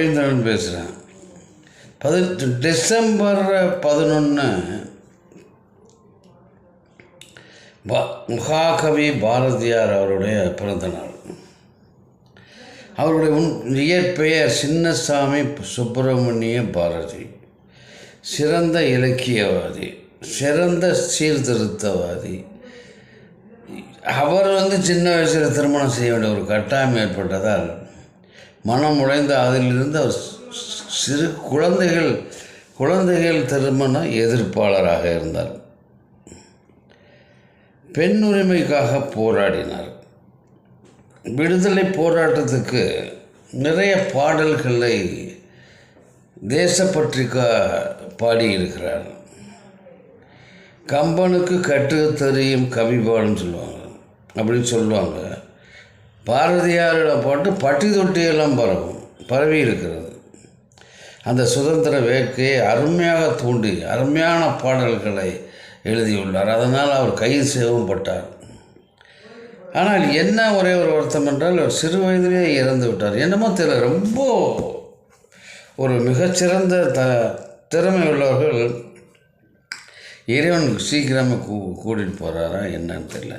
ரவீந்திரன் பேசுகிறேன். டிசம்பர் 11 மகாகவி பாரதியார் அவருடைய பிறந்த நாள். அவருடைய இயற்பெயர் சின்னசாமி சுப்பிரமணிய பாரதி. சிறந்த இலக்கியவாதி, சிறந்த சீர்திருத்தவாதி. அவர் சின்ன வயசில் திருமணம் செய்ய வேண்டிய ஒரு கட்டாயம் ஏற்பட்டதால் மனம் உடைந்த அதிலிருந்து அவர் சிறு குழந்தைகள் திருமண எதிர்ப்பாளராக இருந்தார். பெண் உரிமைக்காக போராடினார். விடுதலை போராட்டத்துக்கு நிறைய பாடல்களை தேசப்பற்றிக்கா பாடியிருக்கிறார். கம்பனுக்கு கட்டு தெரியும் கவி பாடும் சொல்லுவாங்க, அப்படின்னு சொல்லுவாங்க. பாரதியாரோட பாட்டு பட்டி தொட்டியெல்லாம் பரவி இருக்கிறது. அந்த சுதந்திர வேட்கையை அருமையாக தூண்டி அருமையான பாடல்களை எழுதியுள்ளார். அதனால் அவர் கைது செய்யவும் பட்டார். ஆனால் என்ன ஒரே ஒரு வருத்தம் என்றால் அவர் சிறு வயதிலேயே இறந்து விட்டார். என்னமோ தெரியல, ரொம்ப ஒரு மிகச்சிறந்த திறமை உள்ளவர்கள் இறைவன் சீக்கிரமாக கூட்டிகிட்டு போகிறாரா என்னன்னு தெரியல.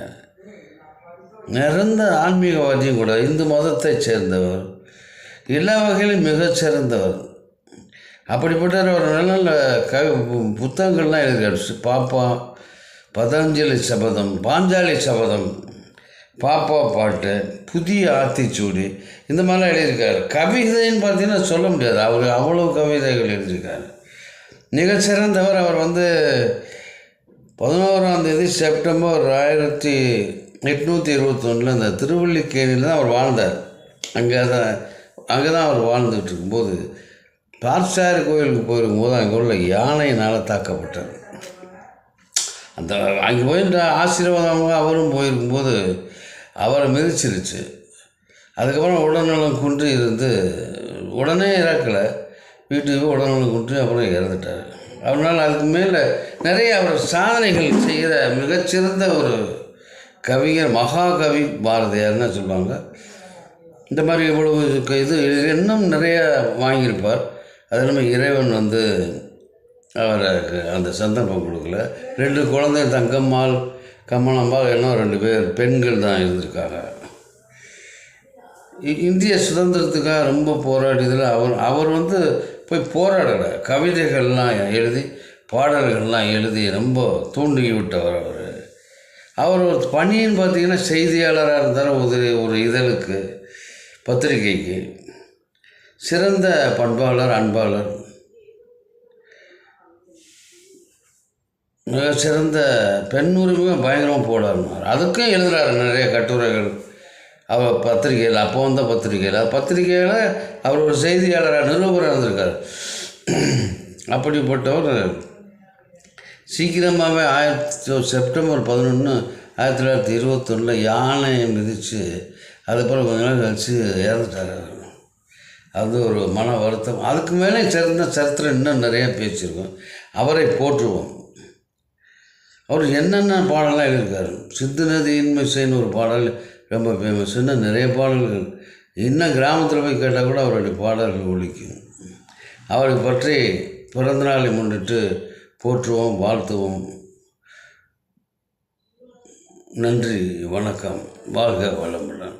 நிறந்த ஆன்மீகவாதியும் கூட, இந்து மதத்தை சேர்ந்தவர், எல்லா வகையிலும் மிகச்சிறந்தவர். அப்படிப்பட்ட ஒரு நல்ல நல்ல புத்தகங்கள்லாம் எழுதியிருக்காரு. பாஞ்சாலி சபதம், பாப்பா பாட்டு, புதிய ஆத்திச்சூடி, இந்த மாதிரிலாம் எழுதியிருக்காரு. கவிதைன்னு பார்த்தீங்கன்னா சொல்ல முடியாது, அவர் அவ்வளோ கவிதைகள் எழுதியிருக்காரு. மிகச்சிறந்தவர். அவர் 11 செப்டம்பர் 1821 இந்த திருவல்லிக்கேணியில் தான் அவர் வாழ்ந்தார். அங்கே தான் அவர் வாழ்ந்துகிட்டு இருக்கும்போது பார்ச்சாரி கோயிலுக்கு போயிருக்கும்போது அங்கே உள்ள யானையினால் தாக்கப்பட்டார். அங்கே போயின்ற ஆசீர்வாதமாக அவரும் போயிருக்கும்போது அவரை மிதிச்சிருச்சு. அதுக்கப்புறம் உடல்நலம் குன்றி இருந்து உடனே இறக்கலை, வீட்டுக்கு உடல்நலம் குன்றி அப்புறம் இறந்துட்டார். அவனால் அதுக்கு மேலே நிறைய அவர் சாதனைகள் செய்கிற மிகச்சிறந்த ஒரு கவிஞர் மகாகவி பாரதியார்னு சொல்லுவாங்க. இந்த மாதிரி இவ்வளவு இது இன்னும் நிறைய வாங்கியிருப்பார். அது இல்லாமல் இறைவன் அவருக்கு அந்த சந்தர்ப்பம் கொடுக்கல. 2 குழந்தை, தங்கம்மாள், கமலம்மாள், இன்னும் 2 பேர் பெண்கள் தான் இருந்திருக்காங்க. இந்திய சுதந்திரத்துக்காக ரொம்ப போராடியதில் அவர் போய் போராடலை. கவிதைகள்லாம் எழுதி பாடல்கள்லாம் எழுதி ரொம்ப தூண்டி விட்டவர் அவர் ஒரு பணின்னு பார்த்திங்கன்னா செய்தியாளராக இருந்தார். ஒரு இதழுக்கு, பத்திரிகைக்கு. சிறந்த பண்பாளர், அன்பாளர், மிக சிறந்த பெண் உரிமையும் பயங்கரமாக போடாருனார். அதுக்கும் எழுதுகிறாரு நிறைய கட்டுரைகள் அவர் பத்திரிகையில். அப்போ பத்திரிகையில் அவர் ஒரு செய்தியாளராக, நிருபராக இருந்திருக்கார். அப்படிப்பட்டவர் சீக்கிரமாகவே செப்டம்பர் 11 1921 யானையை மிதித்து அதுக்கப்புறம் கொஞ்ச நாள் கழித்து இறந்துட்டார். அது ஒரு மன வருத்தம். அதுக்கு மேலே சிறந்த சரித்திரம் இன்னும் நிறையா பேசியிருக்கோம். அவரை போற்றுவோம். அவர் என்னென்ன பாடலாம் எழுதியிருக்காரு. சிந்து நதியின் மிசைன்னு ஒரு பாடல் ரொம்ப ஃபேமஸ். இன்னும் நிறைய பாடல்கள் இன்னும் கிராமத்தில் போய் கேட்டால் கூட அவருடைய பாடல்கள் ஒலிக்கும். அவரை பற்றி பிறந்தநாளை முன்னிட்டு போற்றுவோம், வாழ்த்துவோம். நன்றி, வணக்கம், வாழ்க வளமுடன்.